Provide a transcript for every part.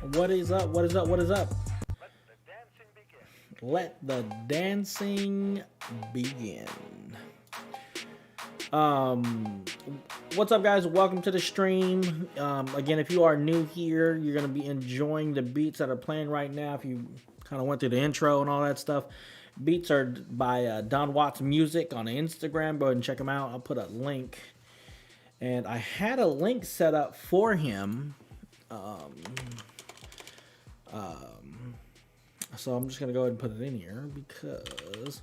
What is up? What is up? What is up? Let the dancing begin. Um, what's up, guys? Welcome to the stream. Again, if you are new here, you're gonna be enjoying the beats that are playing right now. If you kind of went through the intro and all that stuff, beats are by Don Watts Music on Instagram. Go ahead and check him out. I'll put a link, and I had a link set up for him. So I'm just going to go ahead and put it in here because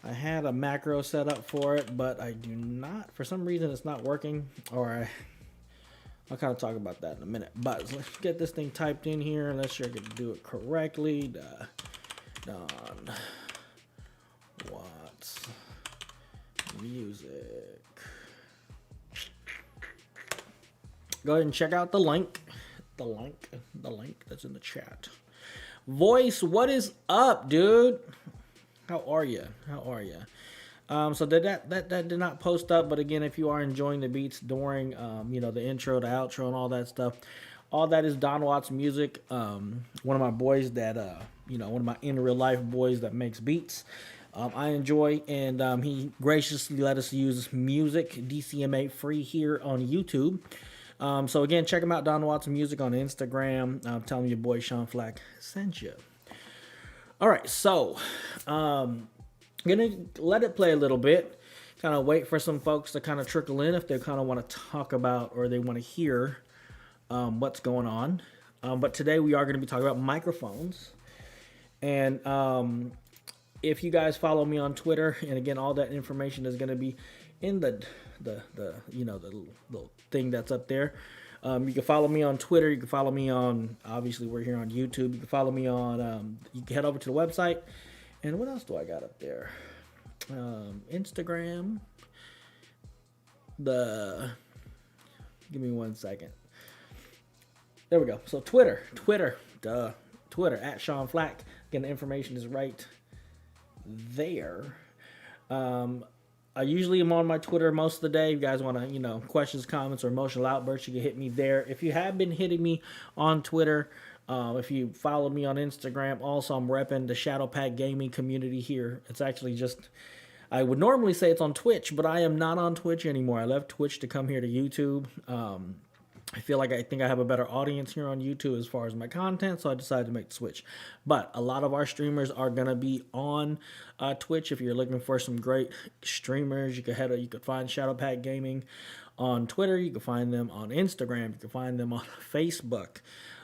I had a macro set up for it, but I do not, for some reason it's not working, or I'll kind of talk about that in a minute. But let's get this thing typed in here and let's sure I can do it correctly. Don Watts Music. Go ahead and check out the link. The link that's in the chat. Voice, what is up, dude? How are you? So that did not post up, but again, if you are enjoying the beats during the intro, the outro, and all that stuff, all that is Don Watts Music. One of my boys that one of my in real life boys that makes beats. I enjoy, and he graciously let us use music DCMA free here on YouTube. So again, check him out, Don Watts Music on Instagram. Tell him your boy Sean Flack sent you. All right, so I'm gonna let it play a little bit, kind of wait for some folks to kind of trickle in if they kind of want to talk about or they want to hear what's going on. But today we are going to be talking about microphones. And if you guys follow me on Twitter, and again, all that information is going to be in the little thing that's up there. You can follow me on Twitter. You can follow me on, obviously we're here on YouTube. You can follow me on, you can head over to the website. And what else do I got up there? Instagram. Give me 1 second. There we go. So Twitter at Sean Flack. Again, the information is right there. I usually am on my Twitter most of the day. If you guys want to, questions, comments, or emotional outbursts, you can hit me there. If you have been hitting me on Twitter, if you follow me on Instagram, also I'm repping the Shadow Pack Gaming community here. It's actually just, I would normally say it's on Twitch, but I am not on Twitch anymore. I left Twitch to come here to YouTube. I feel like I think I have a better audience here on YouTube as far as my content, so I decided to make the switch. But a lot of our streamers are going to be on Twitch. If you're looking for some great streamers, you could find Shadow Pack Gaming on Twitter. You can find them on Instagram. You can find them on Facebook.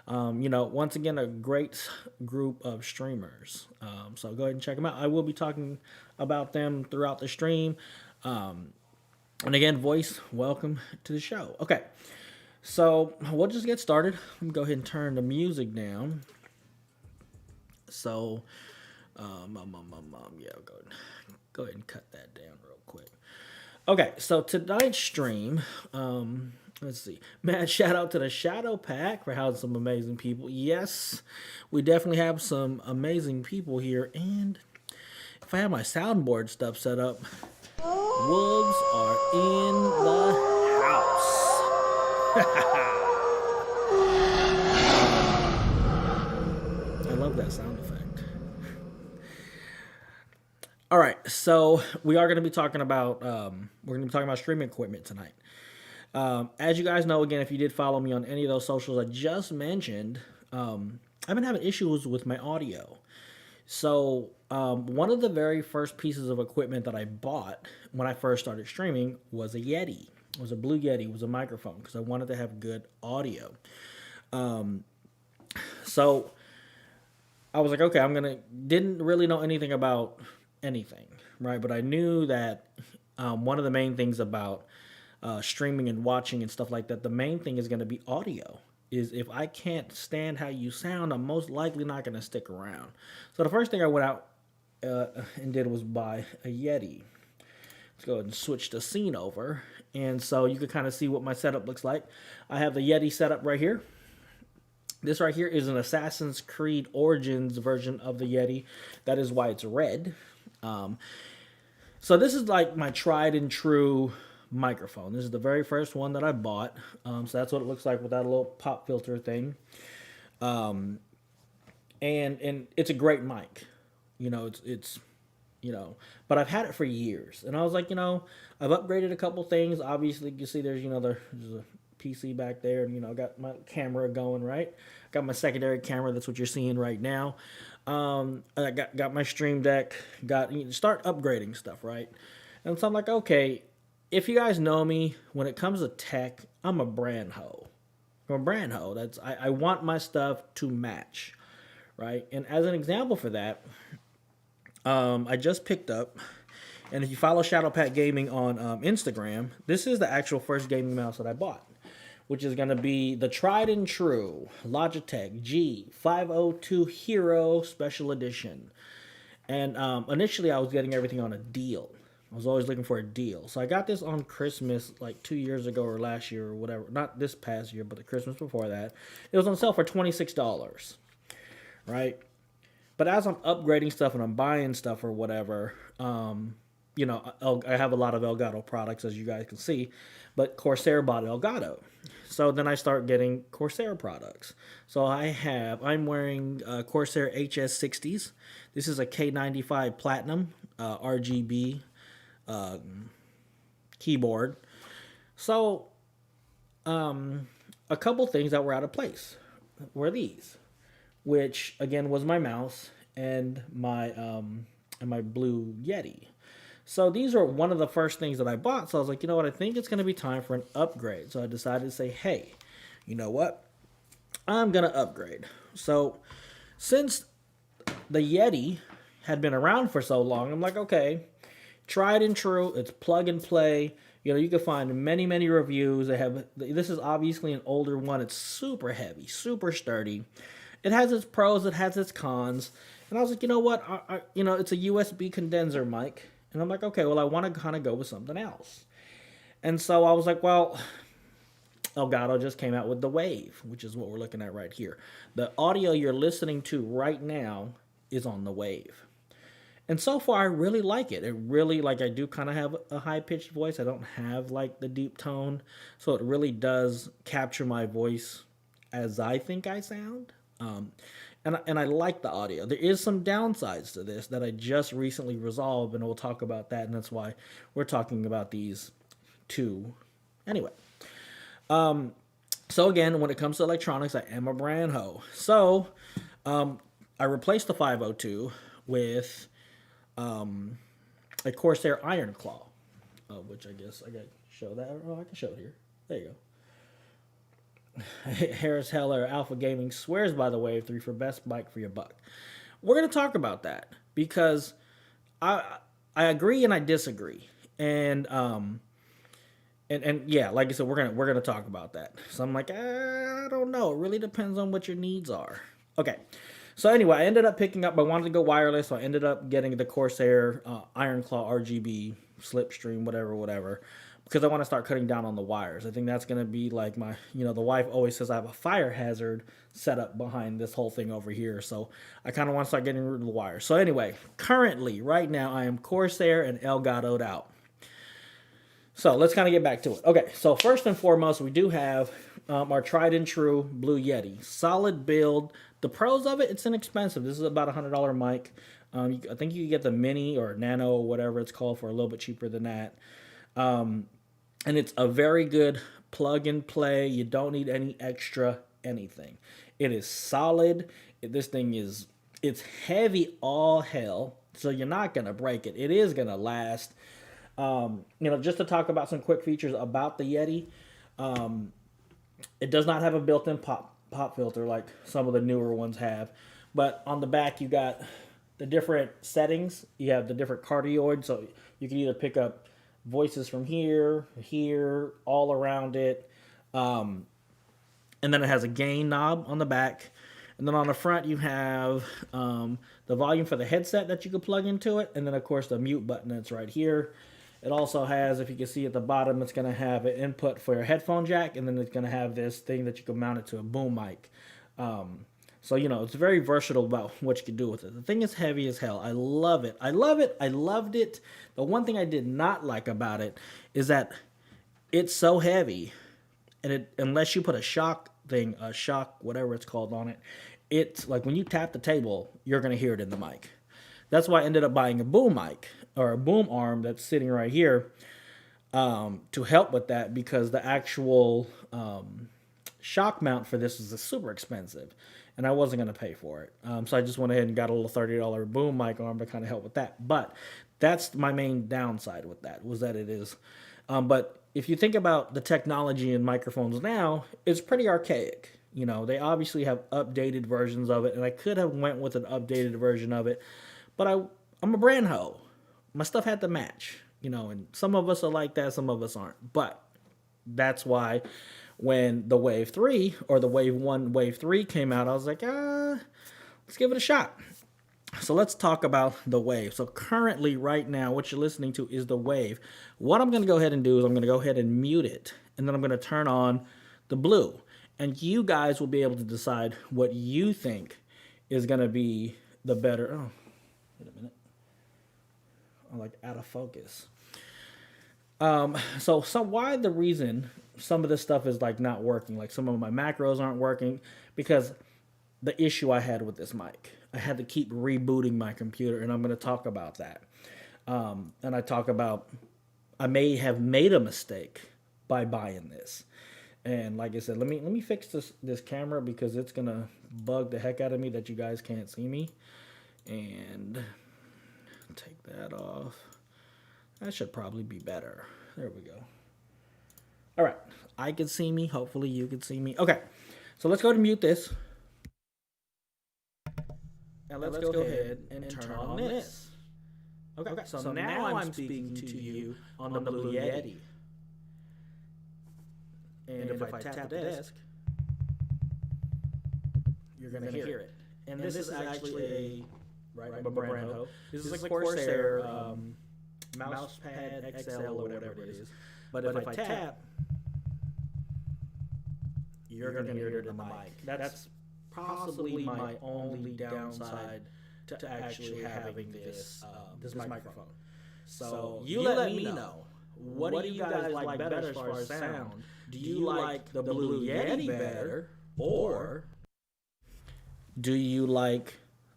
Once again, a great group of streamers. So go ahead and check them out. I will be talking about them throughout the stream. And again, Voice, welcome to the show. Okay. So we'll just get started. I'm gonna go ahead and turn the music down. So, yeah, go ahead and cut that down real quick. Okay, so tonight's stream, let's see. Mad shout out to the Shadow Pack for housing some amazing people. Yes, we definitely have some amazing people here. And if I have my soundboard stuff set up, wolves are in the house. I love that sound effect. All right, so we are going to be talking about streaming equipment tonight. As you guys know, again, if you did follow me on any of those socials I just mentioned, I've been having issues with my audio. So one of the very first pieces of equipment that I bought when I first started streaming was a Yeti. It was a Blue Yeti. It was a microphone because I wanted to have good audio. So I was like, okay, didn't really know anything about anything, right? But I knew that one of the main things about streaming and watching and stuff like that, the main thing is going to be audio. Is if I can't stand how you sound, I'm most likely not going to stick around. So the first thing I went out and did was buy a Yeti. Let's go ahead and switch the scene over. And so you can kind of see what my setup looks like. I have the Yeti set up right here. This right here is an Assassin's Creed Origins version of the Yeti. That is why it's red. So this is like my tried and true microphone. This is the very first one that I bought. So that's what it looks like with that little pop filter thing. And it's a great mic. It's but I've had it for years, and I was like, I've upgraded a couple things. Obviously, you see there's there's a PC back there, and I got my camera going, right. Got my secondary camera. That's what you're seeing right now. I got my Stream Deck. Start upgrading stuff, right. And so I'm like, okay, if you guys know me, when it comes to tech, I'm a brand hoe. I want my stuff to match, right? And as an example for that, I just picked up, and if you follow Shadowpat Gaming on Instagram, this is the actual first gaming mouse that I bought, which is going to be the tried and true Logitech G502 Hero Special Edition. And initially, I was getting everything on a deal. I was always looking for a deal. So I got this on Christmas like 2 years ago or last year or whatever. Not this past year, but the Christmas before that. It was on sale for $26, right? But as I'm upgrading stuff and I'm buying stuff or whatever, I have a lot of Elgato products, as you guys can see. But Corsair bought Elgato. So then I start getting Corsair products. So I'm wearing Corsair HS60s. This is a K95 Platinum RGB keyboard. So a couple things that were out of place were these, which again was my mouse and my blue Yeti. So these are one of the first things that I bought. So I was like, you know what, I think it's going to be time for an upgrade. So I decided to say, hey, you know what, I'm going to upgrade. So since the Yeti had been around for so long, I'm like, okay, tried and true. It's plug and play. You can find many reviews. This is obviously an older one. It's super heavy, super sturdy. It has its pros, it has its cons. And I was like, you know what? It's a USB condenser mic. And I'm like, okay, well, I want to kind of go with something else. And so I was like, well, Elgato just came out with the Wave, which is what we're looking at right here. The audio you're listening to right now is on the Wave. And so far, I really like it. It really, I do kind of have a high-pitched voice. I don't have, the deep tone. So it really does capture my voice as I think I sound. And I like the audio. There is some downsides to this that I just recently resolved, and we'll talk about that, and that's why we're talking about these two. Anyway. So again, when it comes to electronics, I am a brand hoe. So I replaced the 502 with a Corsair Iron Claw, which I guess I got to show that. Oh, I can show it here. There you go. Harris Heller Alpha Gaming swears by the Wave 3 for best bike for your buck. We're going to talk about that because I agree and I disagree. And yeah, like I said, we're gonna talk about that. So I'm like, I don't know. It really depends on what your needs are. Okay. So anyway, I ended up picking up. I wanted to go wireless, so I ended up getting the Corsair Iron Claw RGB Slipstream, whatever, because I want to start cutting down on the wires. I think that's going to be like my, the wife always says I have a fire hazard set up behind this whole thing over here. So I kind of want to start getting rid of the wires. So anyway, currently, right now, I am Corsair and Elgato'd out. So let's kind of get back to it. Okay, so first and foremost, we do have our tried and true Blue Yeti. Solid build. The pros of it, it's inexpensive. This is about a $100 mic. I think you can get the mini or nano or whatever it's called for a little bit cheaper than that. And it's a very good plug and play. You don't need any extra anything. It is solid. This thing it's heavy all hell. So you're not going to break it. It is going to last. Just to talk about some quick features about the Yeti. It does not have a built-in pop filter like some of the newer ones have. But on the back, you got the different settings. You have the different cardioids. So you can either pick up voices from here, all around it. And then it has a gain knob on the back. And then on the front, you have the volume for the headset that you can plug into it. And then, of course, the mute button that's right here. It also has, if you can see at the bottom, it's going to have an input for your headphone jack. And then it's going to have this thing that you can mount it to a boom mic. So, it's very versatile about what you can do with it. The thing is heavy as hell. I love it. I loved it. The one thing I did not like about it is that it's so heavy. And unless you put a shock thing, shock, whatever it's called on it. It's like when you tap the table, you're gonna hear it in the mic. That's why I ended up buying a boom mic or a boom arm that's sitting right here to help with that, because the actual shock mount for this is super expensive, and I wasn't going to pay for it. So I just went ahead and got a little $30 boom mic arm to kind of help with that. But that's my main downside with that, was that it is. But if you think about the technology in microphones now, it's pretty archaic. You know, they obviously have updated versions of it, and I could have went with an updated version of it, but I'm a brand hoe. My stuff had to match, you know, and some of us are like that, some of us aren't. But that's why when the Wave 3 or the Wave 1, Wave 3 came out, I was like, let's give it a shot. So let's talk about the Wave. So currently, right now, what you're listening to is the Wave. What I'm going to go ahead and do is I'm going to go ahead and mute it, and then I'm going to turn on the blue. And you guys will be able to decide what you think is going to be the better. Oh, wait a minute. I'm like out of focus. So why the reason some of this stuff is like not working, like some of my macros aren't working, because the issue I had with this mic, I had to keep rebooting my computer, and I'm going to talk about that. And I talk about, I may have made a mistake by buying this. And like I said, let me fix this camera, because it's going to bug the heck out of me that you guys can't see me. And take that off. That should probably be better. There we go. All right. I can see me. Hopefully you can see me. Okay. So let's go ahead and mute this. And let's go ahead and turn on this. Okay. So now I'm speaking to you on the Blue Yeti. And if I tap the desk, you're going to hear it. And this is actually a brand hoe. This is a Corsair Mousepad XL or whatever it is. But if I tap, you're going to hear it in the mic. That's possibly my only downside to actually having this microphone. So you let me know. What do you guys like better as far as sound? Do you like the Blue Yeti better, or do you like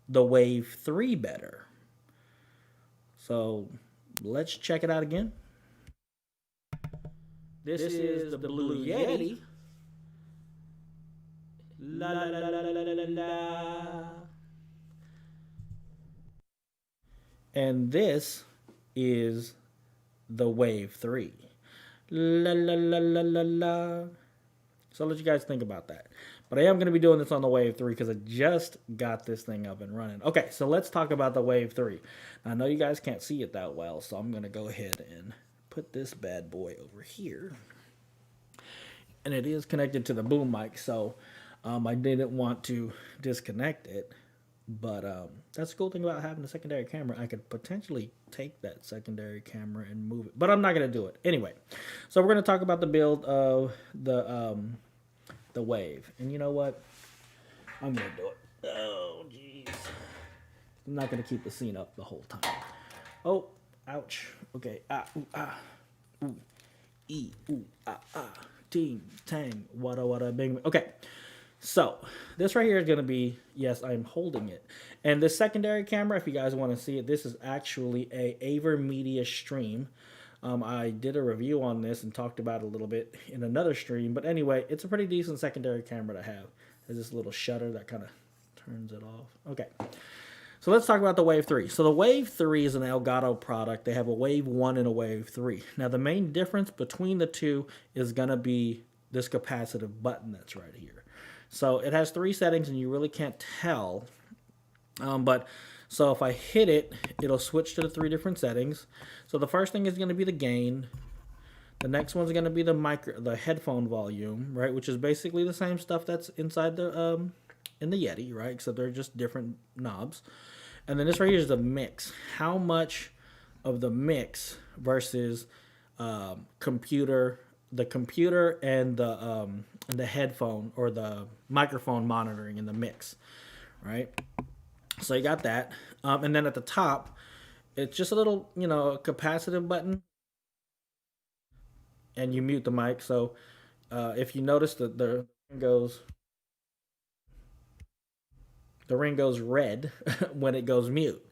the Wave 3 better? So let's check it out again. This is the Blue Yeti. La la la la la la la. And this is the Wave 3. La la la la la la. So I'll let you guys think about that. But I am going to be doing this on the Wave 3 because I just got this thing up and running. Okay, so let's talk about the Wave 3. I know you guys can't see it that well, so I'm going to go ahead and put this bad boy over here. And it is connected to the boom mic, so I didn't want to disconnect it. But that's the cool thing about having a secondary camera. I could potentially take that secondary camera and move it, but I'm not going to do it. Anyway, so we're going to talk about the build of the Wave. And you know what? I'm going to do it. Oh, jeez. I'm not going to keep the scene up the whole time. Oh, ouch. Okay. Ah, ooh, ah. Ooh. E, ooh, ah, ah. Ting, tang, wada, wada, bing. Okay. So, this right here is going to be, yes, I'm holding it. And this secondary camera, if you guys want to see it, this is actually a AverMedia stream. I did a review on this and talked about it a little bit in another stream. But anyway, it's a pretty decent secondary camera to have. There's this little shutter that kind of turns it off. Okay. So let's talk about the Wave 3. So the Wave 3 is an Elgato product. They have a Wave 1 and a Wave 3. Now, the main difference between the two is going to be this capacitive button that's right here. So it has 3 settings, and you really can't tell. So if I hit it, it'll switch to the 3 different settings. So the first thing is going to be the gain. The next one's going to be the headphone volume, right? Which is basically the same stuff that's inside the in the Yeti, right? Except they're just different knobs. And then this right here is the mix. How much of the mix versus the computer and the headphone or the microphone monitoring in the mix, right? So you got that. And then at the top, it's just a little, capacitive button. And you mute the mic. So if you notice that the goes the ring goes red when it goes mute.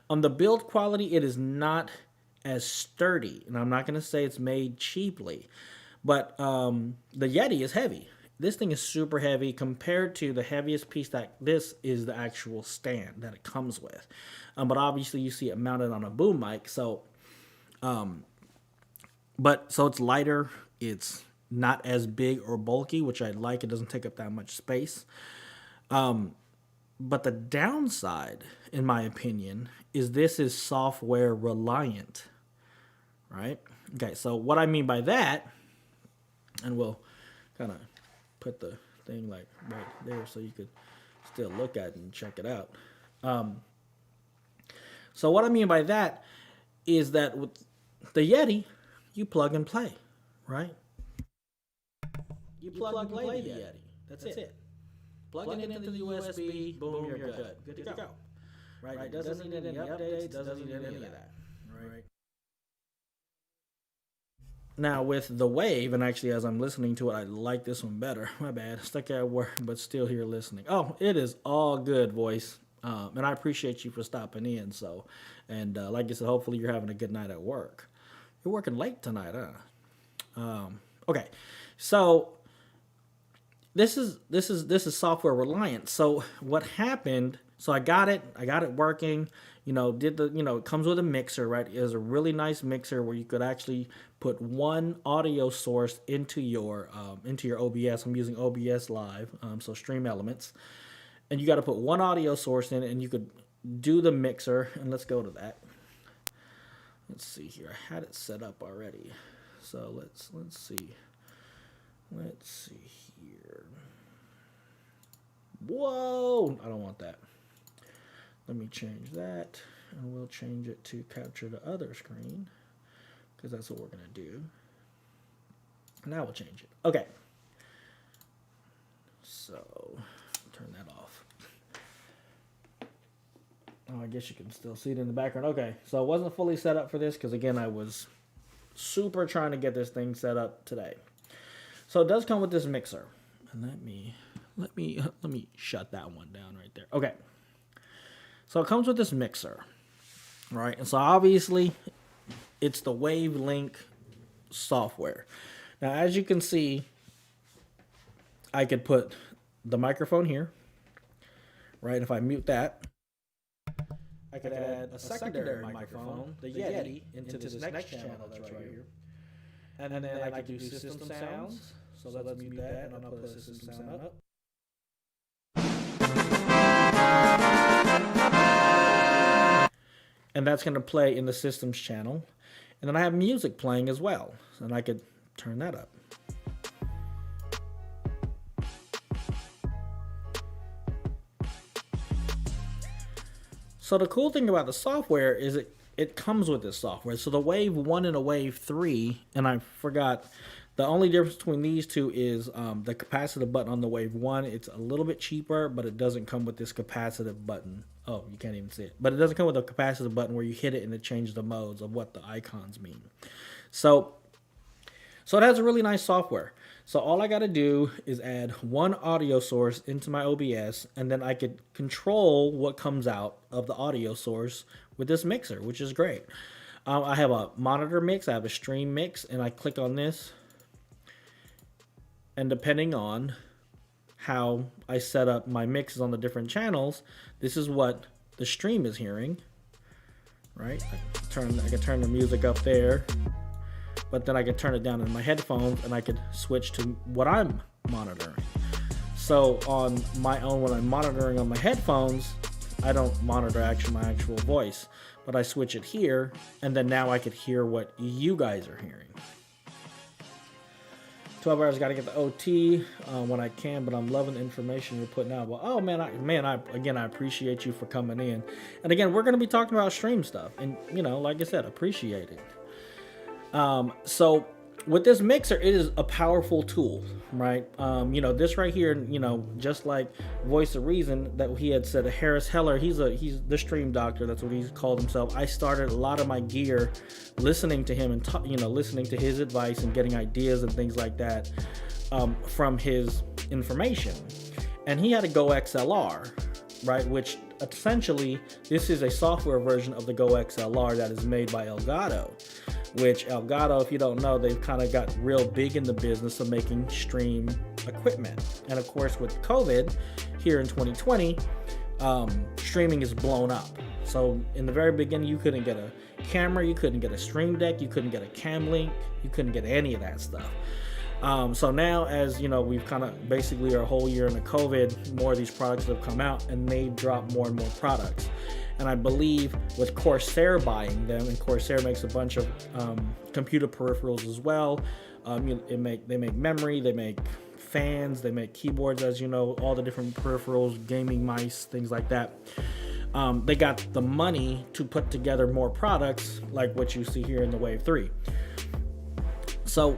On the build quality, it is not as sturdy, and I'm not going to say it's made cheaply, but the Yeti is heavy. This thing is super heavy compared to the heaviest piece that this is the actual stand that it comes with. But obviously you see it mounted on a boom mic, so so it's lighter. It's not as big or bulky, which I like. It doesn't take up that much space. But the downside, in my opinion, is this is software reliant, right? Okay, so what I mean by that, and we'll kind of put the thing like right there so you could still look at it and check it out. So what I mean by that is that with the Yeti, you plug and play, right? You plug and play the Yeti. That's it. Plug it into the USB, boom, you're good. Good to go. Right? It doesn't need any updates, doesn't need any of that. Right? Now with the Wave, and actually as I'm listening to it, I like this one better. My bad. Stuck at work, but still here listening. Oh, it is all good, voice. And I appreciate you for stopping in. So, and like I said, hopefully you're having a good night at work. You're working late tonight, huh? Okay, so this is software reliant. So what happened? So I got it working. It comes with a mixer, right? It is a really nice mixer where you could actually put one audio source into your OBS. I'm using OBS Live, so Stream Elements, and you got to put one audio source in, and you could do the mixer. And let's go to that. Let's see here. I had it set up already, so let's see. Let's see here. Whoa! I don't want that. Let me change that, and we'll change it to capture the other screen, because that's what we're going to do. Now we'll change it. Okay. So, turn that off. Oh, I guess you can still see it in the background. Okay, so it wasn't fully set up for this, because again, I was super trying to get this thing set up today. So it does come with this mixer. And let me shut that one down right there. Okay. So it comes with this mixer, right? And so obviously it's the WaveLink software. Now, as you can see, I could put the microphone here, right? If I mute that, I could add a secondary microphone, the Yeti, into this next channel that's right here. And then I could do system sounds. So let's mute that, and I'll put a system sound up. And that's going to play in the systems channel. And then I have music playing as well. And I could turn that up. So the cool thing about the software is it comes with this software. So the Wave 1 and a Wave 3, and I forgot, the only difference between these two is the capacitive button on the Wave 1. It's a little bit cheaper, but it doesn't come with this capacitive button. Oh, you can't even see it. But it doesn't come with a capacitive button where you hit it and it changes the modes of what the icons mean. So it has a really nice software. So all I got to do is add one audio source into my OBS, and then I could control what comes out of the audio source with this mixer, which is great. I have a monitor mix, I have a stream mix, and I click on this. And depending on how I set up my mixes on the different channels, this is what the stream is hearing, right? I can turn the music up there, but then I can turn it down in my headphones, and I could switch to what I'm monitoring. So on my own, when I'm monitoring on my headphones, I don't monitor my actual voice, but I switch it here, and then now I could hear what you guys are hearing. 12 hours, got to get the OT when I can, but I'm loving the information you're putting out. Well, oh man, I appreciate you for coming in. And again, we're going to be talking about stream stuff, and like I said, appreciate it. So with this mixer, it is a powerful tool, right? This right here, just like Voice of Reason that he had said, Harris Heller, he's the stream doctor. That's what he's called himself. I started a lot of my gear listening to him and listening to his advice and getting ideas and things like that from his information. And he had a Go XLR, right? Which essentially, this is a software version of the Go XLR that is made by Elgato. Which Elgato, if you don't know, they've kind of got real big in the business of making stream equipment. And of course, with COVID here in 2020, streaming is blown up. So in the very beginning, you couldn't get a camera, you couldn't get a stream deck, you couldn't get a cam link, you couldn't get any of that stuff. So now, as we've kind of basically our whole year into COVID, more of these products have come out and they've dropped more and more products. And I believe with Corsair buying them, and Corsair makes a bunch of computer peripherals as well. They make memory, they make fans, they make keyboards, as you know, all the different peripherals, gaming mice, things like that. They got the money to put together more products like what you see here in the Wave 3. So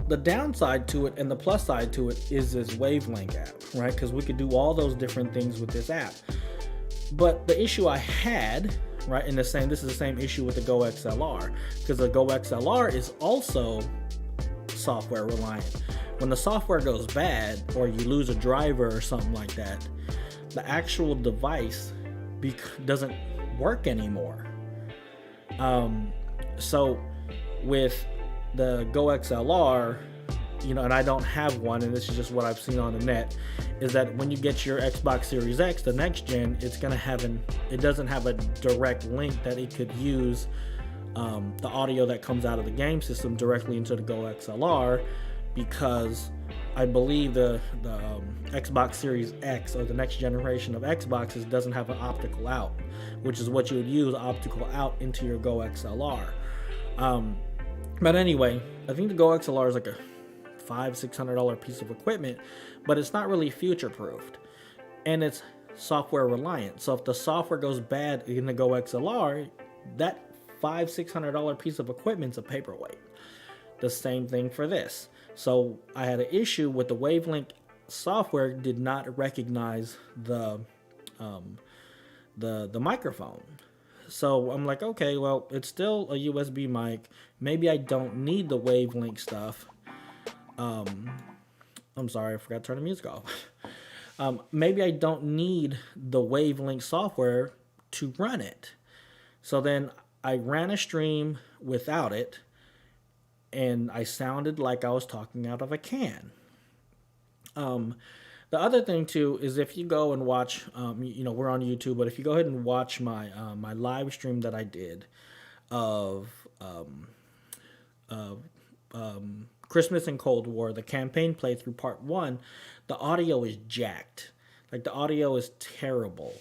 the downside to it and the plus side to it is this Wavelink app, right? Because we could do all those different things with this app. But the issue I had, right, this is the same issue with the Go XLR, because the Go XLR is also software reliant. When the software goes bad or you lose a driver or something like that, the actual device doesn't work anymore. So with the Go XLR, and I don't have one, and this is just what I've seen on the net, is that when you get your Xbox Series X, the next gen, it doesn't have a direct link that it could use the audio that comes out of the game system directly into the Go XLR, because I believe the Xbox Series X, or the next generation of Xboxes, doesn't have an optical out, which is what you would use, optical out into your Go XLR. But anyway, I think the Go XLR is like a $500-$600 piece of equipment, but it's not really future proofed, and it's software reliant. So if the software goes bad in the Go XLR, that $500-$600 piece of equipment's a paperweight. The same thing for this. So I had an issue with the Wavelink software did not recognize the microphone. So I'm like, okay, well, it's still a USB mic. Maybe I don't need the Wavelink stuff. I'm sorry, I forgot to turn the music off. Maybe I don't need the Wavelink software to run it. So then I ran a stream without it, and I sounded like I was talking out of a can. The other thing too is if you go and watch, we're on YouTube, but if you go ahead and watch my my live stream that I did of Christmas and Cold War, the campaign playthrough part 1, the audio is jacked. Like, the audio is terrible.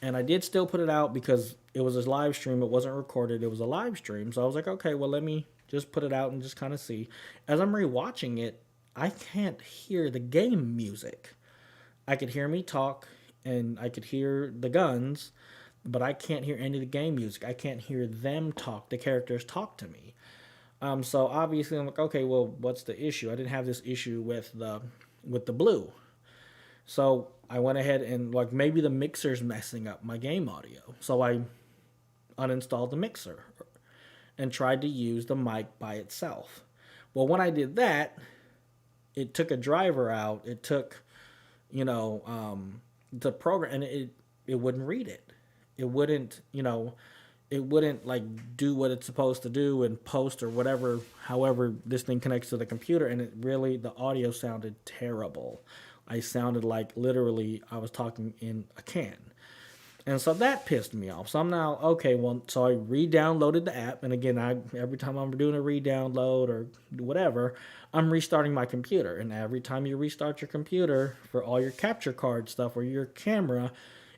And I did still put it out because it was a live stream. It wasn't recorded. It was a live stream. So I was like, okay, well, let me just put it out and just kind of see. As I'm rewatching it, I can't hear the game music. I could hear me talk and I could hear the guns, but I can't hear any of the game music. I can't hear them talk, the characters talk to me. So obviously I'm like, okay, well, what's the issue? I didn't have this issue with the blue. So I went ahead and, like, maybe the mixer's messing up my game audio. So I uninstalled the mixer and tried to use the mic by itself. Well, when I did that, it took a driver out. It took, the program, and it wouldn't read it. It wouldn't, it wouldn't like do what it's supposed to do and post or whatever, however this thing connects to the computer. And the audio sounded terrible. I sounded like literally I was talking in a can. And so that pissed me off. So I'm now, okay, well, so I re-downloaded the app. And again, every time I'm doing a re-download or whatever, I'm restarting my computer. And every time you restart your computer for all your capture card stuff or your camera,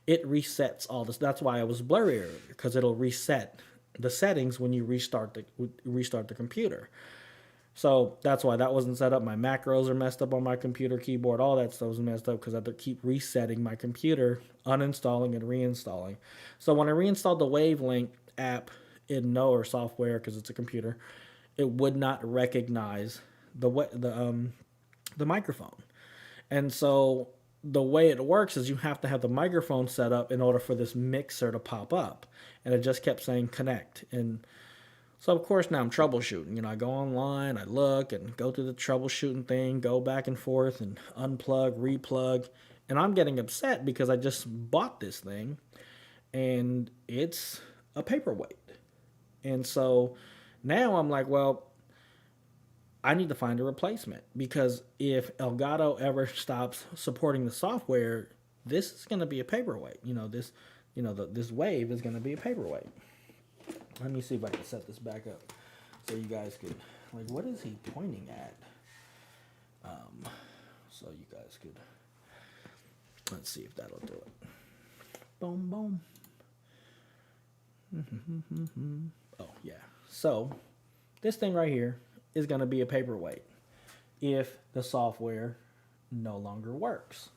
it resets all this. That's why it was blurry earlier, because it'll reset the settings when you restart the computer. So that's why that wasn't set up. My macros are messed up on my computer, keyboard, all that stuff was messed up because I had to keep resetting my computer, uninstalling and reinstalling. So when I reinstalled the Wavelink app or software, because it's a computer, it would not recognize the microphone. And so the way it works is you have to have the microphone set up in order for this mixer to pop up. And it just kept saying connect. And so, of course, now I'm troubleshooting. You know, I go online, I look and go through the troubleshooting thing, go back and forth and unplug, replug. And I'm getting upset because I just bought this thing and it's a paperweight. And so now I'm like, well, I need to find a replacement, because if Elgato ever stops supporting the software, this is going to be a paperweight. This Wave is going to be a paperweight. Let me see if I can set this back up so you guys could, like, what is he pointing at? So you guys could, let's see if that'll do it. Boom, boom. Oh, yeah. So this thing right here is going to be a paperweight if the software no longer works.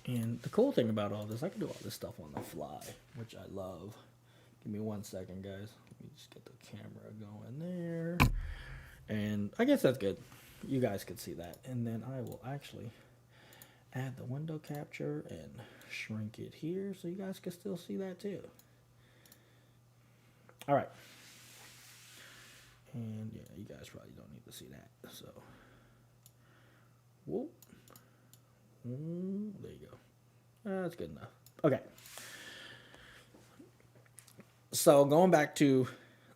And the cool thing about all this, I can do all this stuff on the fly, which I love. Give me 1 second, guys. Let me just get the camera going there. And I guess that's good. You guys can see that. And then I will actually add the window capture and shrink it here so you guys can still see that too. All right. And yeah, you guys probably don't need to see that. So, whoop. There you go. That's good enough. Okay. So going back to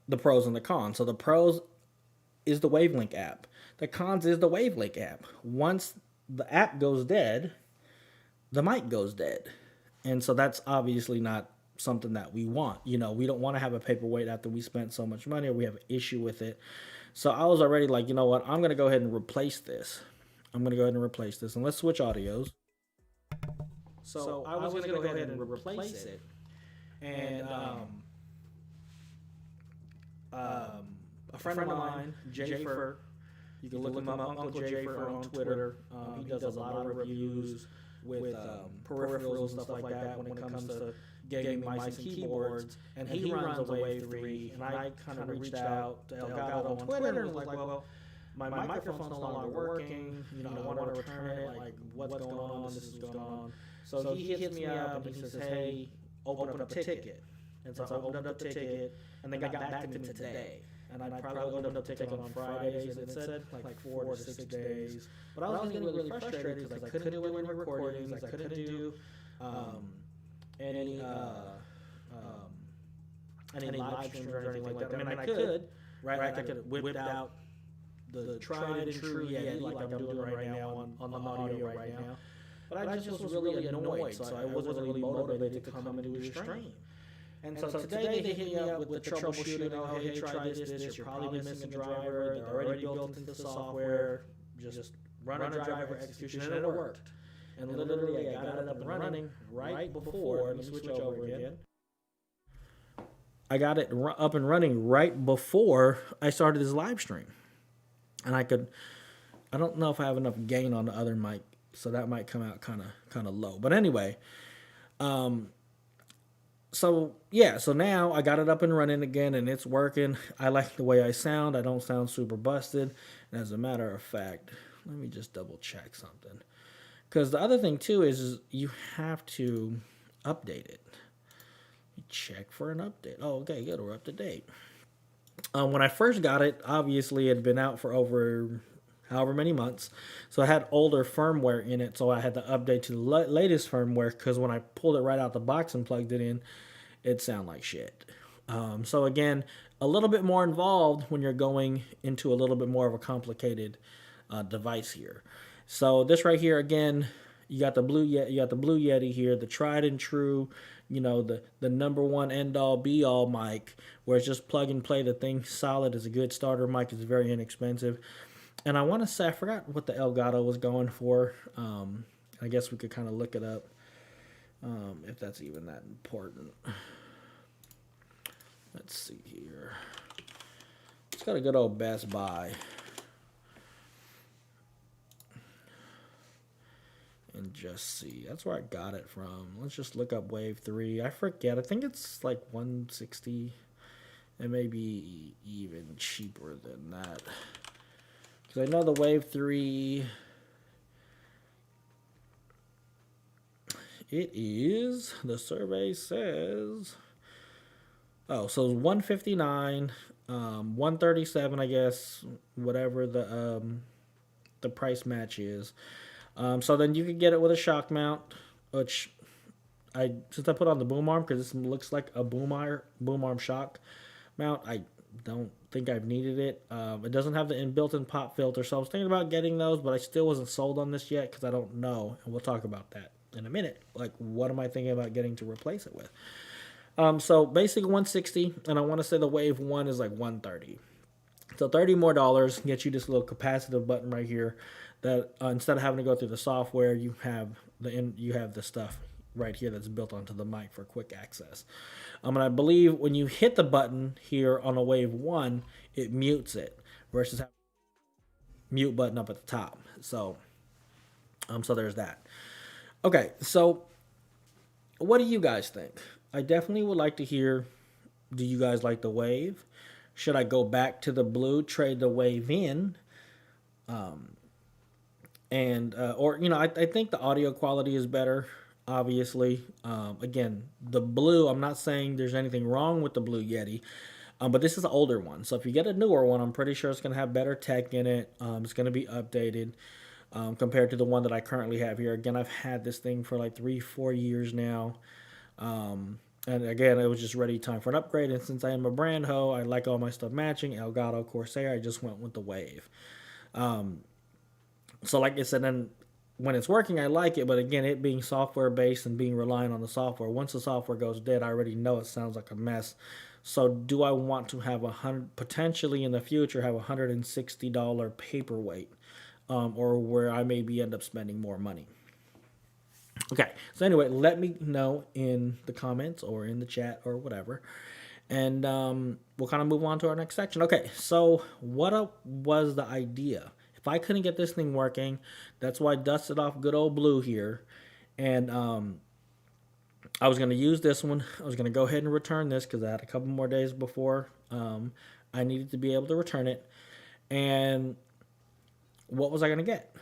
the pros and the cons. So the pros is the Wavelink app. The cons is the Wavelink app. Once the app goes dead, the mic goes dead. And so that's obviously not something that we want. You know, we don't want to have a paperweight after we spent so much money or we have an issue with it. So I was already like, you know what, I'm going to go ahead and replace this. And let's switch audios. So I was going to go ahead and replace it. And a friend of mine, Jafer, you can look him up, Uncle Jafer on Twitter. He does a lot of reviews with peripherals and stuff like that when it comes to gaming mice and keyboards. And he runs a Wave 3, and I kind of reached out to Elgato on Twitter and was like, well, my microphone's no longer working, you know, I want to return it, like, what's going on, this is what's going on. So he hits me up and he says, hey, open up a ticket. And so I opened up the ticket, and they got back to me today. And I probably opened up the ticket on Fridays, and it said like 4 to 6 days. But I was getting really frustrated because I couldn't do any recordings, I couldn't do any live streams or anything like that. I mean, I could, right? I could have whipped out the tried and true Yeti like I'm doing right now on the audio right now. But I just was really annoyed, so I wasn't really motivated to come and do a stream. And so today they hit me up with the troubleshooting. Oh, hey, try this. You're probably missing a driver. They're already built into the software. Just run a driver execution, and it worked. And literally, I got it up and running right before. Let me switch over again. I got it up and running right before I started this live stream. And I don't know if I have enough gain on the other mic, so that might come out kind of low. But anyway, so now I got it up and running again, and it's working. I like the way I sound. I don't sound super busted. And as a matter of fact, let me just double check something. Because the other thing too is you have to update it. Check for an update. Oh, okay, good. We're up to date. When I first got it, obviously it had been out for over however many months. So I had older firmware in it, so I had to update to the latest firmware, because when I pulled it right out the box and plugged it in, it sounded like shit. So again, a little bit more involved when you're going into a little bit more of a complicated device here. So this right here, again, you got the blue Yeti here, the tried and true, you know, the number one end all be all mic, where it's just plug and play. The thing solid is a good starter mic. It's very inexpensive. And I want to say, I forgot what the Elgato was going for. I guess we could kind of look it up if that's even that important. Let's see here. It's got a good old Best Buy. And just see. That's where I got it from. Let's just look up Wave 3. I forget. I think it's like 160 It may be even cheaper than that. Because I know the Wave 3, it is, the survey says, oh, so it's 159, 137, I guess, whatever the price match is. So then you can get it with a shock mount, which since I put on the boom arm, because this looks like a boom arm shock mount, I don't think I've needed it. It doesn't have the built-in pop filter, so I was thinking about getting those, but I still wasn't sold on this yet because I don't know, and we'll talk about that in a minute. Like, what am I thinking about getting to replace it with? So basically 160, and I want to say the Wave 1 is like 130. So $30 more get you this little capacitive button right here that instead of having to go through the software, you have the stuff right here that's built onto the mic for quick access. And I believe when you hit the button here on a Wave 1, it mutes it versus having a mute button up at the top. So there's that. Okay, so what do you guys think? I definitely would like to hear, do you guys like the Wave? Should I go back to the blue, trade the Wave in? Or, I think the audio quality is better, obviously. Again, the blue, I'm not saying there's anything wrong with the blue Yeti, but this is an older one. So if you get a newer one, I'm pretty sure it's going to have better tech in it. It's going to be updated compared to the one that I currently have here. Again, I've had this thing for like 3-4 years now. And again, it was just ready time for an upgrade. And since I am a brand hoe, I like all my stuff matching. Elgato, Corsair, I just went with the Wave. So like I said, then when it's working, I like it. But again, it being software based and being reliant on the software, once the software goes dead, I already know it sounds like a mess. So do I want to have potentially in the future have $160 paperweight, or where I maybe end up spending more money? Okay, so anyway, let me know in the comments or in the chat or whatever. And we'll kind of move on to our next section. Okay, so what was the idea? If I couldn't get this thing working, that's why I dusted off good old blue here. And I was going to use this one. I was going to go ahead and return this because I had a couple more days before I needed to be able to return it. And what was I going to get?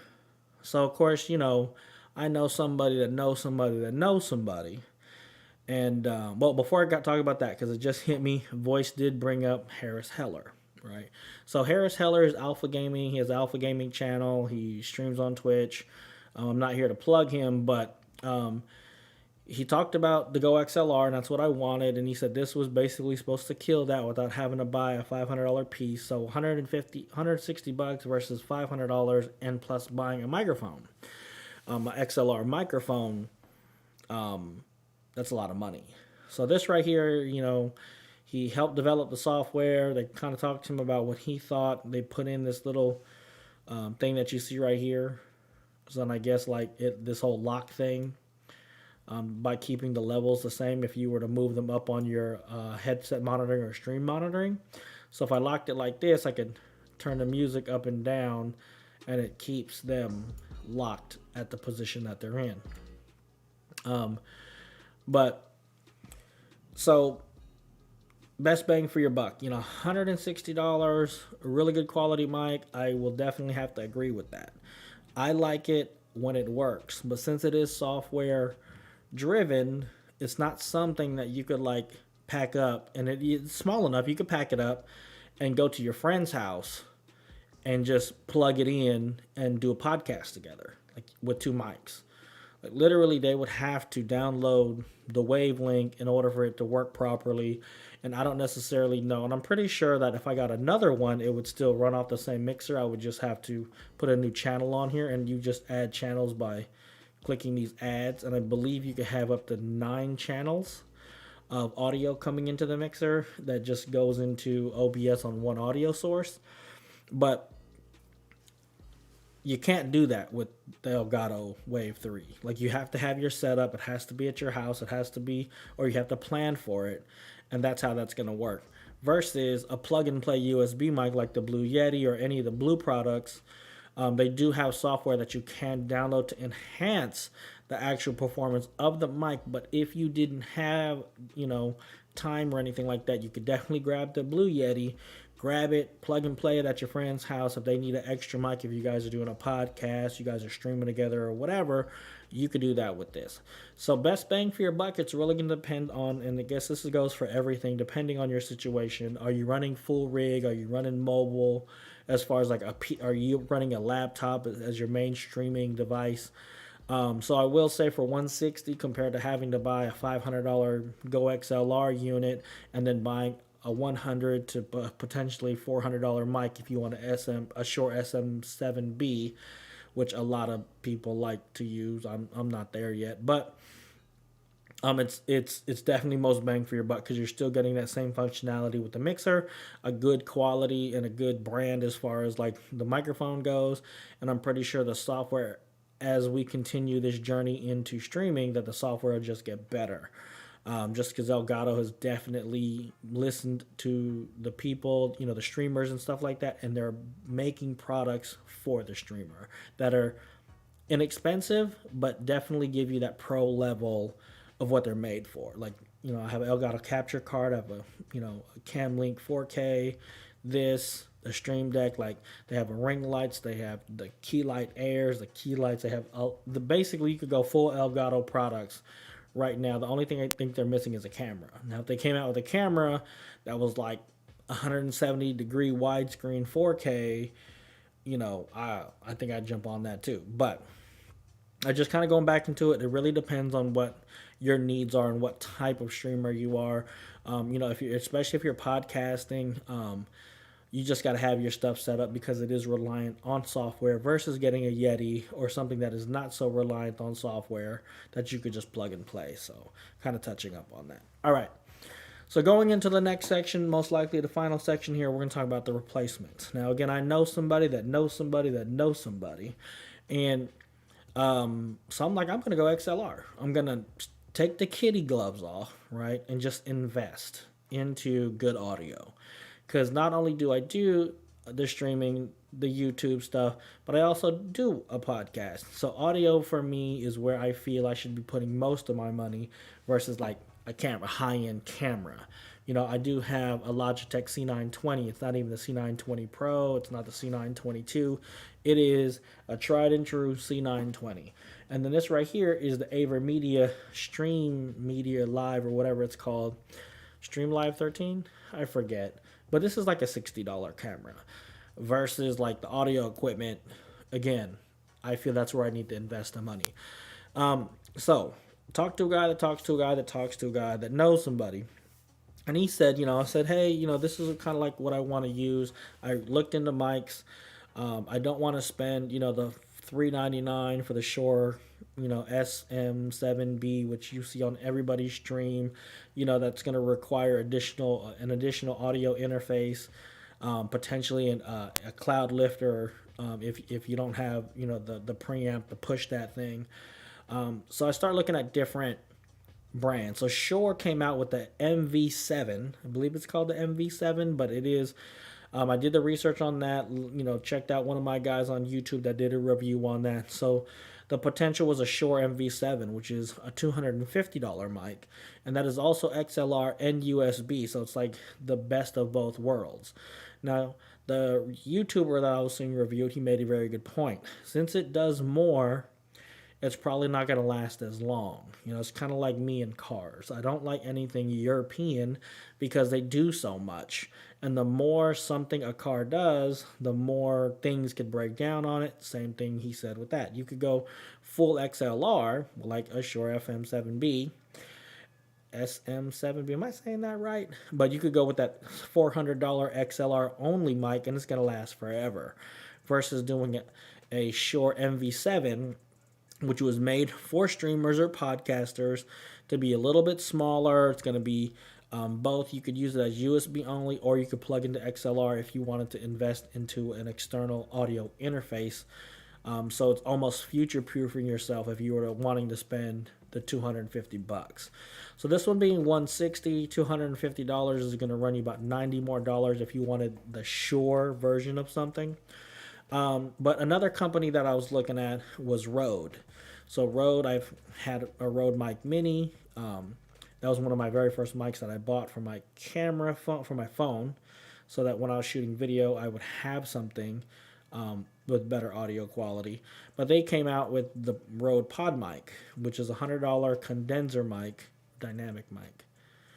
So, of course, I know somebody that knows somebody that knows somebody. And, before I got talking about that, because it just hit me, Voice did bring up Harris Heller, right? So Harris Heller is Alpha Gaming. He has an Alpha Gaming channel. He streams on Twitch. I'm not here to plug him, but he talked about the Go XLR, and that's what I wanted. And he said this was basically supposed to kill that without having to buy a $500 piece. So $160 versus $500 and plus buying a microphone. My XLR microphone, that's a lot of money. So this right here, he helped develop the software. They kind of talked to him about what he thought. They put in this little thing that you see right here. So then I guess this whole lock thing, by keeping the levels the same if you were to move them up on your headset monitoring or stream monitoring. So if I locked it like this, I could turn the music up and down, and it keeps them locked at the position that they're in. But so best bang for your buck, $160, a really good quality mic. I will definitely have to agree with that. I like it when it works, but since it is software driven, it's not something that you could pack up, and it's small enough you could pack it up and go to your friend's house and just plug it in and do a podcast together, with two mics. Literally, they would have to download the Wave link in order for it to work properly. And I don't necessarily know. And I'm pretty sure that if I got another one, it would still run off the same mixer. I would just have to put a new channel on here, and you just add channels by clicking these ads. And I believe you could have up to 9 channels of audio coming into the mixer that just goes into OBS on one audio source. But you can't do that with the Elgato Wave 3. You have to have your setup. It has to be at your house. It has to be, or you have to plan for it. And that's how that's going to work. Versus a plug-and-play USB mic like the Blue Yeti or any of the Blue products. They do have software that you can download to enhance the actual performance of the mic. But if you didn't have, time or anything like that, you could definitely grab the Blue Yeti, grab it, plug and play it at your friend's house. If they need an extra mic, if you guys are doing a podcast, you guys are streaming together or whatever, you could do that with this. So best bang for your buck, it's really going to depend on, and I guess this goes for everything, depending on your situation. Are you running full rig? Are you running mobile? As far as like are you running a laptop as your main streaming device? So I will say for $160 compared to having to buy a $500 Go XLR unit and then buying a $100 to potentially $400 mic if you want a Shure SM7B, which a lot of people like to use. I'm not there yet, but it's definitely most bang for your buck because you're still getting that same functionality with the mixer, a good quality and a good brand as far as like the microphone goes, and I'm pretty sure the software, as we continue this journey into streaming, that the software will just get better. Just because Elgato has definitely listened to the people, the streamers and stuff like that, and they're making products for the streamer that are inexpensive, but definitely give you that pro level of what they're made for. Like, I have an Elgato capture card, I have a Cam Link 4K, the Stream Deck, like they have ring lights, they have the key light airs, the key lights, they have basically you could go full Elgato products right now. The only thing I think they're missing is a camera. Now if they came out with a camera that was like 170 degree widescreen 4K, I think I'd jump on that too. But I just kind of going back into it, it really depends on what your needs are and what type of streamer you are. Especially if you're podcasting, you just got to have your stuff set up because it is reliant on software versus getting a Yeti or something that is not so reliant on software that you could just plug and play. So kind of touching up on that. All right. So going into the next section, most likely the final section here, we're going to talk about the replacements. Now, again, I know somebody that knows somebody that knows somebody. And so I'm like, I'm going to go XLR. I'm going to take the kitty gloves off, right, and just invest into good audio. Because not only do I do the streaming, the YouTube stuff, but I also do a podcast. So audio for me is where I feel I should be putting most of my money versus like a high-end camera. I do have a Logitech C920. It's not even the C920 Pro. It's not the C922. It is a tried and true C920. And then this right here is the AverMedia Stream Media Live or whatever it's called. Stream Live 13? I forget. But this is like a $60 camera versus like the audio equipment. Again, I feel that's where I need to invest the money. So talk to a guy that talks to a guy that talks to a guy that knows somebody. And he said, I said, hey, this is kind of like what I want to use. I looked into mics. I don't want to spend, the $399 for the Shure, SM7B, which you see on everybody's stream. That's going to require an additional audio interface, potentially a cloud lifter if you don't have the preamp to push that thing. So I started looking at different brands. So Shure came out with the MV7. I believe it's called the MV7, but it is. I did the research on that, checked out one of my guys on YouTube that did a review on that. So the potential was a Shure MV7, which is a $250 mic. And that is also XLR and USB. So it's like the best of both worlds. Now, the YouTuber that I was seeing reviewed, he made a very good point. Since it does more, it's probably not going to last as long. It's kind of like me in cars. I don't like anything European because they do so much. And the more something a car does, the more things could break down on it. Same thing he said with that. You could go full XLR, like a Shure SM7B. SM7B, am I saying that right? But you could go with that $400 XLR only mic and it's going to last forever. Versus doing a Shure MV7, which was made for streamers or podcasters to be a little bit smaller. It's going to be both. You could use it as USB only, or you could plug into XLR if you wanted to invest into an external audio interface. So it's almost future-proofing yourself if you were wanting to spend the $250. So this one being $160, $250 is going to run you about $90 more if you wanted the Shure version of something. But another company that I was looking at was Rode. So Rode, I've had a Rode Mic Mini. That was one of my very first mics that I bought for my for my phone, so that when I was shooting video, I would have something with better audio quality. But they came out with the Rode Pod mic, which is a $100 condenser mic, dynamic mic.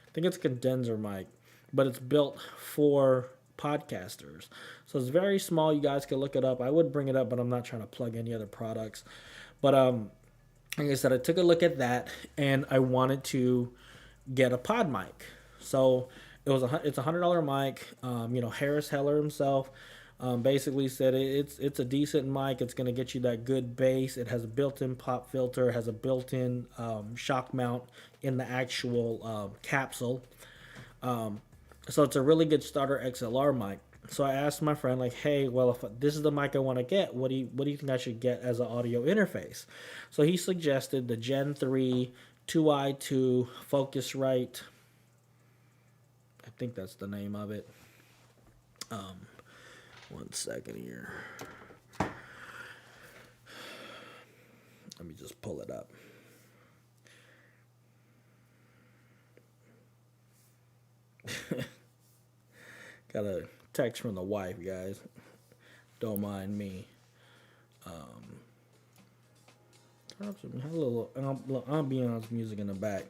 I think it's a condenser mic, but it's built for podcasters. So it's very small. You guys can look it up. I would bring it up, but I'm not trying to plug any other products. But like I said, I took a look at that, and I wanted to get a pod mic. So it's a $100 mic. Harris Heller himself basically said it's a decent mic. It's going to get you that good bass. It has a built-in pop filter. It has a built-in shock mount in the actual capsule. So it's a really good starter XLR mic. So I asked my friend, like, hey, well, if this is the mic I want to get, what do you think I should get as an audio interface? So he suggested the Gen 3 2i2 Focusrite. I think that's the name of it. 1 second here. Let me just pull it up. Got a text from the wife, guys. Don't mind me. Turn up some a little ambiance music in the back.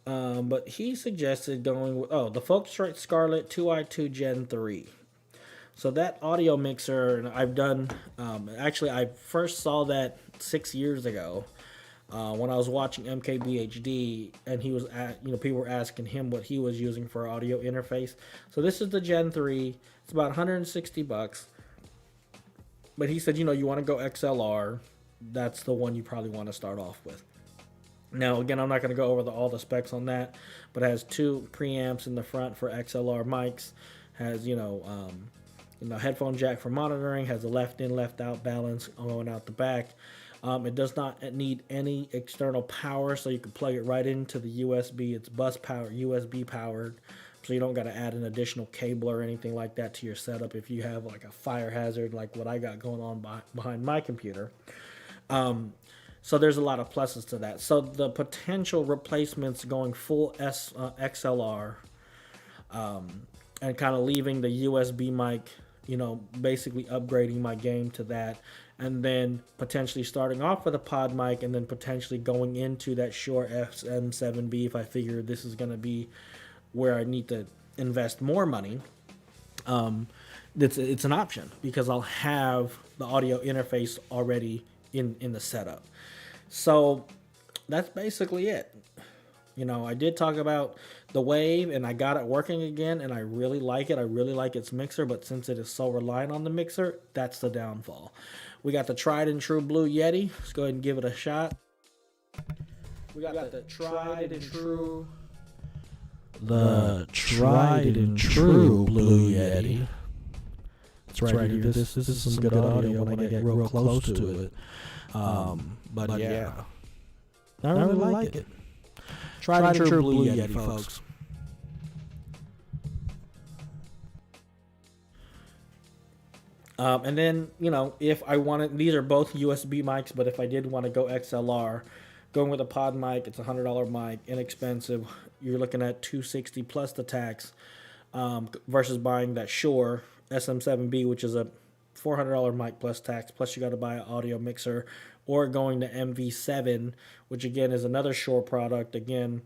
But he suggested going with the Focusrite Scarlett 2i2 Gen 3. So that audio mixer, I've done. Actually, I first saw that 6 years ago. When I was watching MKBHD, and he was people were asking him what he was using for audio interface. So this is the Gen 3. It's about $160. But he said, you want to go XLR. That's the one you probably want to start off with. Now, again, I'm not going to go over all the specs on that, but it has 2 preamps in the front for XLR mics. Has headphone jack for monitoring. Has a left in, left out balance going out the back. It does not need any external power, so you can plug it right into the USB. It's bus power, USB powered, so you don't got to add an additional cable or anything like that to your setup if you have like a fire hazard like what I got going on behind my computer. So there's a lot of pluses to that. So the potential replacements going full XLR and kind of leaving the USB mic, basically upgrading my game to that, and then potentially starting off with a pod mic and then potentially going into that Shure SM7B if I figure this is going to be where I need to invest more money. It's an option because I'll have the audio interface already in the setup. So that's basically it. I did talk about the Wave, and I got it working again, and I really like it. I really like its mixer, but since it is so reliant on the mixer, that's the downfall. We got the tried and true Blue Yeti. Let's go ahead and give it a shot. We got the tried and true. The tried and true Blue Yeti. That's right here. This is some good audio when I get real close to it. But yeah, I really like it. Tried and true Blue Yeti, folks. And then, if I wanted, these are both USB mics, but if I did want to go XLR, going with a pod mic, it's a $100 mic, inexpensive. You're looking at $260 plus the tax, versus buying that Shure SM7B, which is a $400 mic plus tax, plus you got to buy an audio mixer, or going to MV7, which again is another Shure product. Again,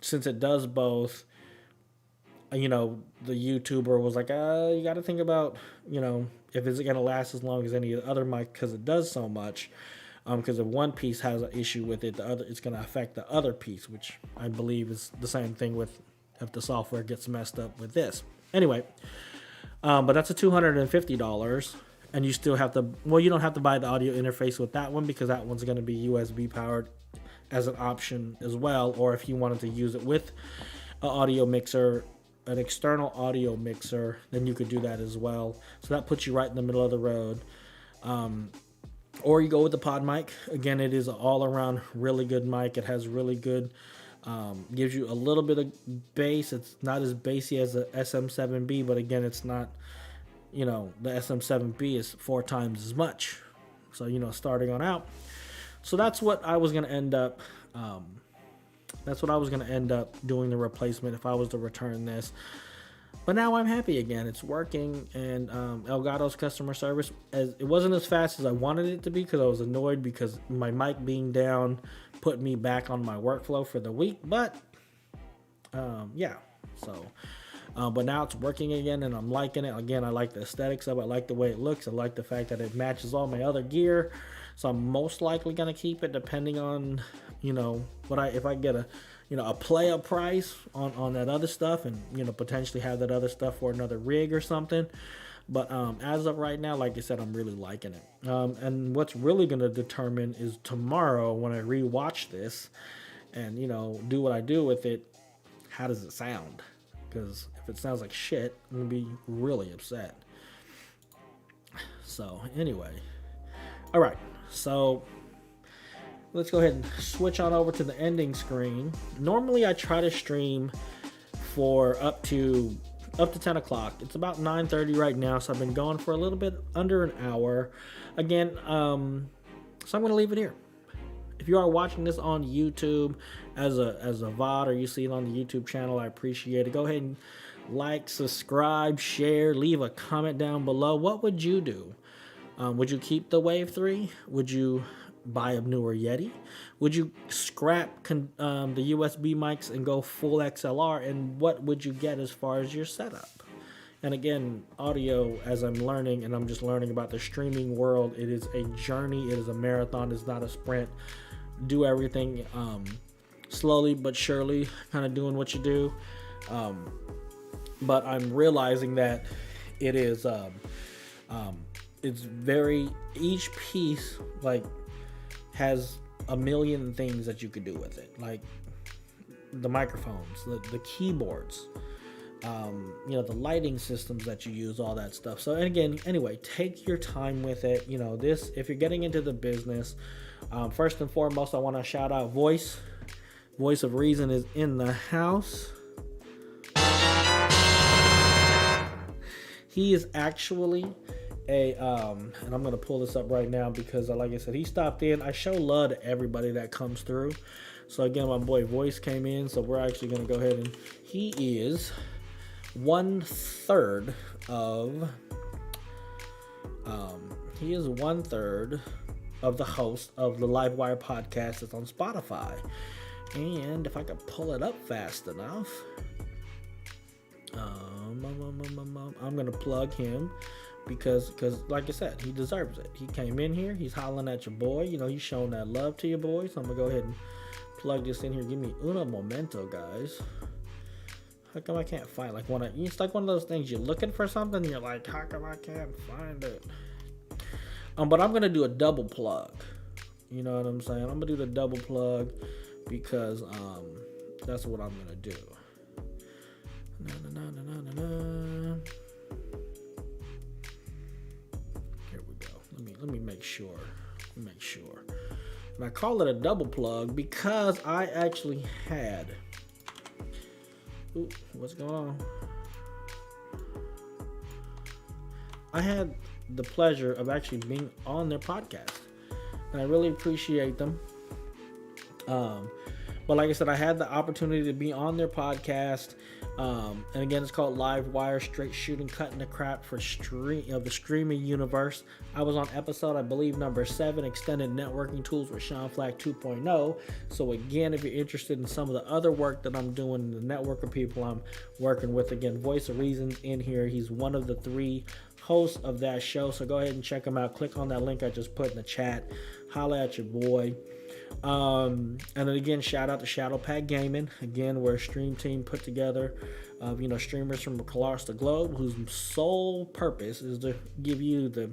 since it does both, the YouTuber was like, you got to think about, if it's going to last as long as any of the other mic because it does so much. Because if one piece has an issue with it, the other it's going to affect the other piece, which I believe is the same thing with if the software gets messed up with this. Anyway, but that's a $250. And you still have to, you don't have to buy the audio interface with that one because that one's going to be USB powered as an option as well. Or if you wanted to use it with an audio mixer, an external audio mixer, then you could do that as well. So that puts you right in the middle of the road. Or you go with the pod mic. Again, it is an all-around really good mic. It has really good, gives you a little bit of bass. It's not as bassy as the SM7B, but again, it's not, the SM7B is 4 times as much. So, starting on out. So that's what I was going to end up That's what I was going to end up doing, the replacement, if I was to return this. But now I'm happy again. It's working, and Elgato's customer service, it wasn't as fast as I wanted it to be, because I was annoyed because my mic being down put me back on my workflow for the week. But yeah, so but now it's working again, and I'm liking it. Again, I like the aesthetics of it. I like the way it looks. I like the fact that it matches all my other gear. So I'm most likely gonna keep it, depending on, you know, if I get a play up price on that other stuff, and, you know, potentially have that other stuff for another rig or something. But as of right now, like I said, I'm really liking it. And what's really going to determine is tomorrow, when I rewatch this and, you know, do what I do with it, how does it sound? Because if it sounds like shit, I'm going to be really upset. So anyway, all right, so let's go ahead and switch on over to the ending screen. Normally I try to stream for up to 10 o'clock. It's about 9:30 right now, so I've been going for a little bit under an hour. Again, so I'm going to leave it here. If you are watching this on YouTube as a VOD, or you see it on the YouTube channel, I appreciate it. Go ahead and like, subscribe, share, leave a comment down below. What would you do? Would you keep the Wave 3? Would you buy a newer Yeti? Would you scrap the USB mics and go full XLR? And what would you get as far as your setup? And again, audio, as I'm learning, and I'm just learning about the streaming world, it is a journey, it is a marathon, it's not a sprint. Do everything slowly but surely, kind of doing what you do. But I'm realizing that it is it's very, each piece like has a million things that you could do with it, like the microphones, the keyboards, you know, the lighting systems that you use, all that stuff. So, and again, anyway, take your time with it. You know, this, if you're getting into the business, first and foremost, I want to shout out Voice of Reason is in the house. He is actually and I'm gonna pull this up right now because, like I said, he stopped in. I show love to everybody that comes through. So again, my boy Voice came in, so we're actually gonna go ahead, and he is 1/3 of the host of the Livewire podcast that's on Spotify. And if I could pull it up fast enough, I'm gonna plug him. Because like I said, he deserves it. He came in here, he's hollering at your boy, you know, he's showing that love to your boy. So I'm gonna go ahead and plug this in here. Give me uno momento, guys. How come I can't find, like, it's like one of those things, you're looking for something, you're like, how come I can't find it? But I'm gonna do a double plug. You know what I'm saying? I'm gonna do the double plug because that's what I'm gonna do. Let me make sure. And I call it a double plug because I actually had. Ooh, what's going on? I had the pleasure of actually being on their podcast, and I really appreciate them. But like I said, I had the opportunity to be on their podcast. And again, it's called Livewire, straight shooting, cutting the crap for the streaming universe. I was on episode, I believe, number 7, Extended Networking Tools with Sean Flack 2.0. So again, if you're interested in some of the other work that I'm doing, the network of people I'm working with, again, Voice of Reason's in here. He's one of the 3 hosts of that show. So go ahead and check him out. Click on that link I just put in the chat. Holla at your boy. And then again, shout out to Shadowpack Gaming. Again, we're a stream team put together of, you know, streamers from across the globe whose sole purpose is to give you the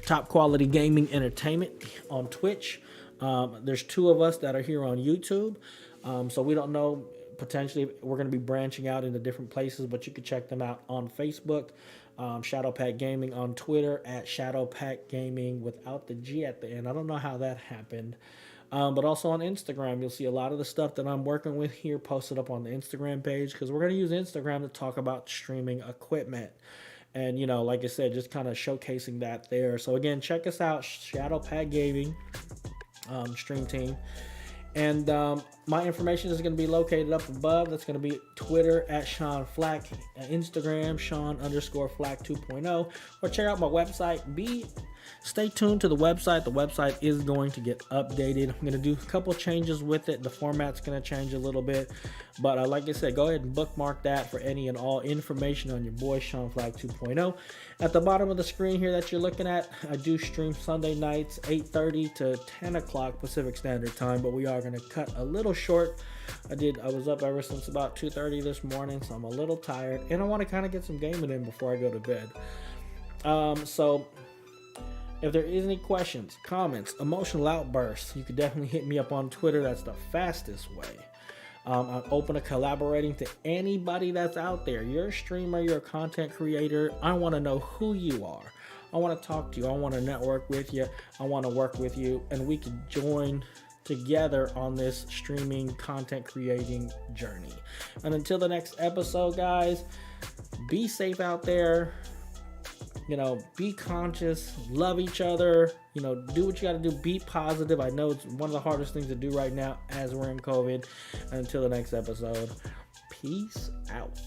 top quality gaming entertainment on Twitch. There's 2 of us that are here on YouTube. So we don't know, potentially we're going to be branching out into different places, but you can check them out on Facebook. Shadowpack Gaming, on Twitter at Shadowpack Gaming without the G at the end. I don't know how that happened. But also on Instagram, you'll see a lot of the stuff that I'm working with here posted up on the Instagram page, because we're going to use Instagram to talk about streaming equipment. And, you know, like I said, just kind of showcasing that there. So again, check us out, Shadowpack Gaming, stream team. And my information is going to be located up above. That's going to be Twitter at Sean Flack, Instagram Sean_Flack 2.0, or check out my website. Stay tuned to the website. The website is going to get updated. I'm going to do a couple changes with it. The format's going to change a little bit. But like I said, go ahead and bookmark that for any and all information on your boy Sean Flack 2.0. At the bottom of the screen here that you're looking at, I do stream Sunday nights, 8:30 to 10 o'clock Pacific Standard Time. But we are going to cut a little short. I was up ever since about 2:30 this morning, so I'm a little tired. And I want to kind of get some gaming in before I go to bed. So if there is any questions, comments, emotional outbursts, you can definitely hit me up on Twitter. That's the fastest way. I'm open to collaborating to anybody that's out there. You're a streamer, you're a content creator. I want to know who you are. I want to talk to you. I want to network with you. I want to work with you. And we can join together on this streaming content creating journey. And until the next episode, guys, be safe out there. Be conscious, love each other, do what you got to do, be positive. I know it's one of the hardest things to do right now as we're in COVID. And until the next episode, peace out.